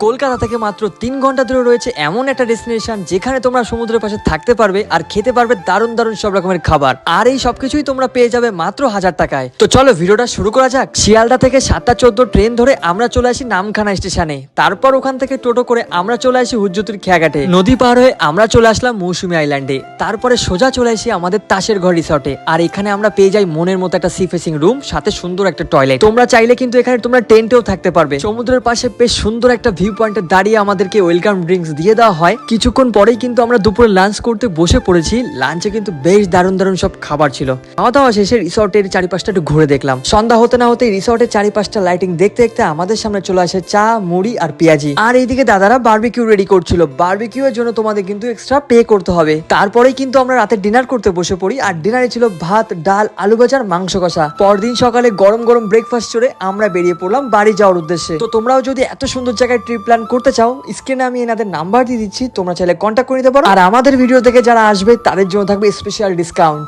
কলকাতা থেকে মাত্র 3 ঘন্টা দূরে রয়েছে এমন একটা ডেস্টিনেশন যেখানে তোমরা সমুদ্রের পাশে থাকতে পারবে আর খেতে পারবে দারুণ দারুণ সব রকমের খাবার, আর এই সবকিছুই তোমরা পেয়ে যাবে মাত্র 1000 টাকায়। তো চলো ভিডিওটা শুরু করা যাক। শিয়ালদা থেকে 7:14 ট্রেন ধরে আমরা চলে আসি নামখানা স্টেশনে, তারপর ওখান থেকে টোটো করে আমরা চলে আসি হুজ্জুতির খেয়াঘাটে, নদী পার হয়ে আমরা চলে আসলাম মৌসুমী আইল্যান্ডে, তারপরে সোজা চলে আসি আমাদের তাসের ঘর রিসর্টে। আর এখানে আমরা পেয়ে যাই মনের মতো একটা সি ফেসিং রুম, সাথে সুন্দর একটা টয়লেট। তোমরা চাইলে কিন্তু এখানে তোমরা টেন্টেও থাকতে পারবে। সমুদ্রের পাশে বেশ সুন্দর একটা ভিউ পয়েন্টে দাঁড়িয়ে আমাদেরকে ওয়েলকাম ড্রিঙ্কস দিয়ে দেওয়া হয়। কিছুক্ষণ পরেই কিন্তু আমরা দুপুরে লাঞ্চ করতে বসে পড়েছি। লাঞ্চে কিন্তু বেশ দারুণ দারুণ সব খাবার ছিল। খাওয়া দাওয়া শেষে রিসর্টের চারিপাশটা একটু ঘুরে দেখলাম। সন্ধ্যা হতে না হতে রিসর্টের চারিপাশটা লাইটিং দেখতে দেখতে আমাদের সামনে চলে আসে চা, মুড়ি আর পেঁয়াজি। আর এইদিকে দাদারা বারবিকিউ রেডি করছিল। বারবিকিউ এর জন্য তোমাদের কিন্তু এক্সট্রা পে করতে হবে। তারপরেই কিন্তু আমরা রাতে ডিনার করতে বসে পড়ি। আর ডিনারে ছিল ভাত, ডাল, আলু ভাজা আর মাংস কষা। পরদিন সকালে গরম গরম ব্রেকফাস্ট করে আমরা বেরিয়ে পড়লাম বাড়ি যাওয়ার উদ্দেশ্যে। তো তোমরাও যদি এত সুন্দর জায়গায় ট্রিপ প্ল্যান করতে চাও, স্ক্রিনে আমি এনাদের নাম্বার দিয়ে দিচ্ছি, তোমরা চাইলে কন্ট্যাক্ট করে নিতে পারো। আর আমাদের ভিডিও থেকে যারা আসবে তাদের জন্য থাকবে স্পেশাল ডিসকাউন্ট।